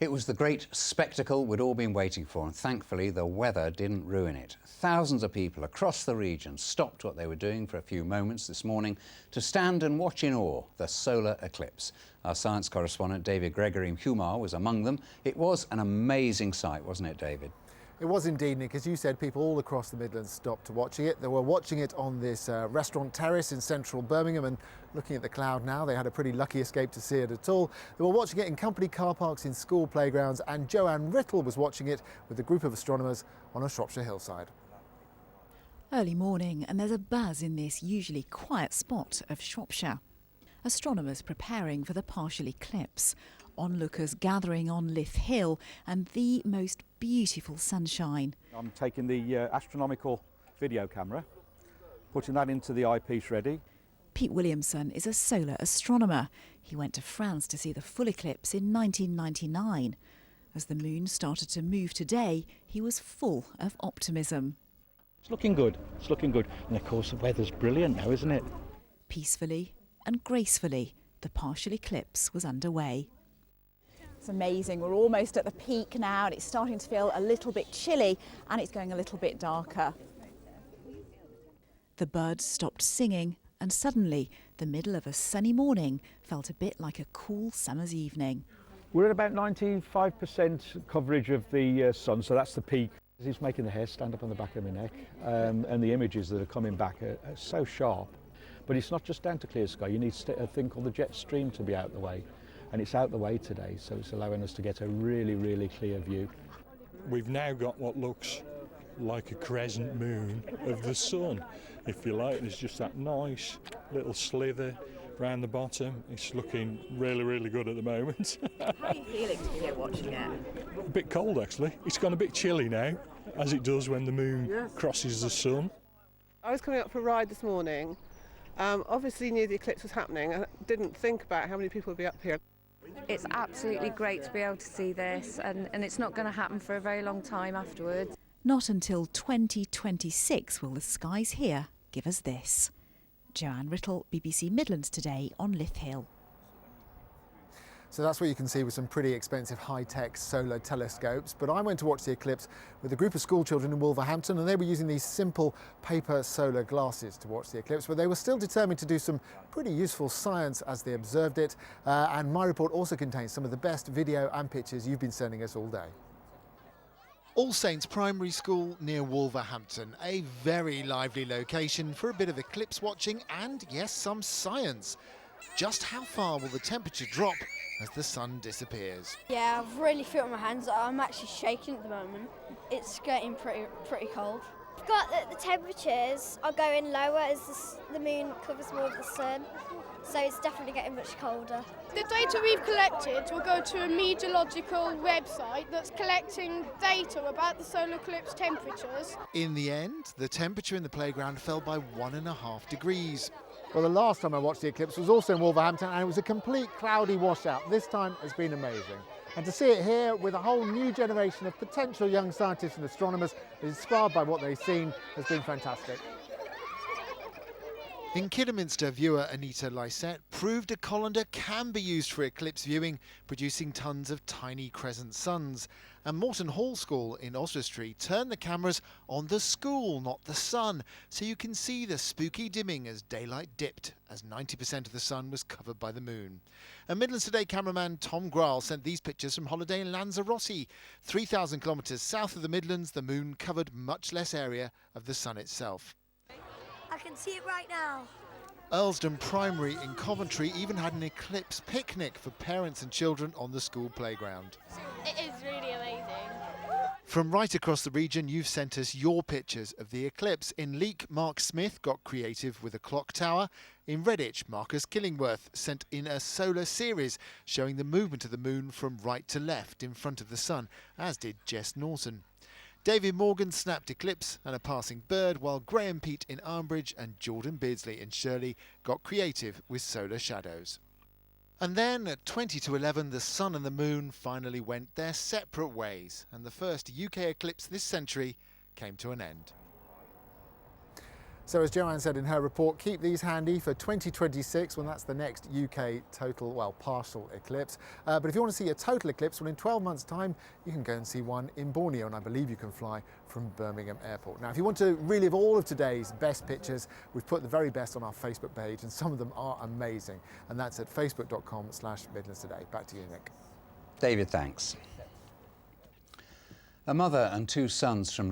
It was the great spectacle we'd all been waiting for, and thankfully the weather didn't ruin it. Thousands of people across the region stopped what they were doing for a few moments this morning to stand and watch in awe the solar eclipse. Our science correspondent David Gregory Humar was among them. It was an amazing sight, wasn't it, David? It was indeed, Nick. As you said, people all across the Midlands stopped to watching it. They were watching it on this restaurant terrace in central Birmingham, and looking at the cloud now, they had a pretty lucky escape to see it at all. They were watching it in company car parks, in school playgrounds, and Joanne Rittall was watching it with a group of astronomers on a Shropshire hillside. Early morning, and there's a buzz in this usually quiet spot of Shropshire. Astronomers preparing for the partial eclipse. Onlookers gathering on Lith Hill and the most beautiful sunshine. I'm taking the astronomical video camera, putting that into the eyepiece ready. Pete Williamson is a solar astronomer. He went to France to see the full eclipse in 1999. As the moon started to move today, he was full of optimism. It's looking good, it's looking good. And of course the weather's brilliant now, isn't it? Peacefully and gracefully, the partial eclipse was underway. It's amazing. We're almost at the peak now and it's starting to feel a little bit chilly and it's going a little bit darker. The birds stopped singing and suddenly the middle of a sunny morning felt a bit like a cool summer's evening. We're at about 95% coverage of the sun, so that's the peak. It's making the hair stand up on the back of my neck, and the images that are coming back are so sharp. But it's not just down to clear sky. You need a thing called the jet stream to be out the way. And it's out the way today, so it's allowing us to get a really, really clear view. We've now got what looks like a crescent moon of the sun, if you like. There's just that nice little slither round the bottom. It's looking really, really good at the moment. How are you feeling to be here watching it? A bit cold, actually. It's gone a bit chilly now, as it does when the moon crosses the sun. I was coming up for a ride this morning. Obviously knew the eclipse was happening. I didn't think about how many people would be up here. It's absolutely great to be able to see this, and it's not going to happen for a very long time afterwards. Not until 2026 will the skies here give us this. Joanne Rittall, BBC Midlands Today on Lith Hill. So that's what you can see with some pretty expensive high-tech solar telescopes. But I went to watch the eclipse with a group of school children in Wolverhampton, and they were using these simple paper solar glasses to watch the eclipse, but they were still determined to do some pretty useful science as they observed it. And my report also contains some of the best video and pictures you've been sending us all day. All Saints Primary School near Wolverhampton, a very lively location for a bit of eclipse watching and, yes, some science. Just how far will the temperature drop as the sun disappears? Yeah, I've really felt my hands. I'm actually shaking at the moment. It's getting pretty cold. I've got that the temperatures are going lower as the moon covers more of the sun, so it's definitely getting much colder. The data we've collected will go to a meteorological website that's collecting data about the solar eclipse temperatures. In the end, the temperature in the playground fell by 1.5 degrees. Well, the last time I watched the eclipse was also in Wolverhampton, and it was a complete cloudy washout. This time has been amazing. And to see it here with a whole new generation of potential young scientists and astronomers inspired by what they've seen has been fantastic. In Kidderminster, viewer Anita Lysette proved a colander can be used for eclipse viewing, producing tons of tiny crescent suns. And Morton Hall School in Oswestry turned the cameras on the school, not the sun, so you can see the spooky dimming as daylight dipped, as 90% of the sun was covered by the moon. And Midlands Today cameraman Tom Grahl sent these pictures from holiday in Lanzarote. 3,000 kilometres south of the Midlands, the moon covered much less area of the sun itself. I can see it right now. Earlsdon Primary in Coventry even had an eclipse picnic for parents and children on the school playground. It is really amazing. From right across the region, you've sent us your pictures of the eclipse. In Leek, Mark Smith got creative with a clock tower. In Redditch, Marcus Killingworth sent in a solar series showing the movement of the moon from right to left in front of the sun, as did Jess Norton. David Morgan snapped eclipse and a passing bird, while Graham Pete in Armbridge and Jordan Beardsley in Shirley got creative with solar shadows. And then at 20 to 11, the sun and the moon finally went their separate ways, and the first UK eclipse this century came to an end. So as Joanne said in her report, keep these handy for 2026 when that's the next UK total, well, partial eclipse. But if you want to see a total eclipse, well, in 12 months' time, you can go and see one in Borneo, and I believe you can fly from Birmingham Airport. Now, if you want to relive all of today's best pictures, we've put the very best on our Facebook page, and some of them are amazing. And that's at facebook.com/Midlands Today. Back to you, Nick. David, thanks. A mother and two sons from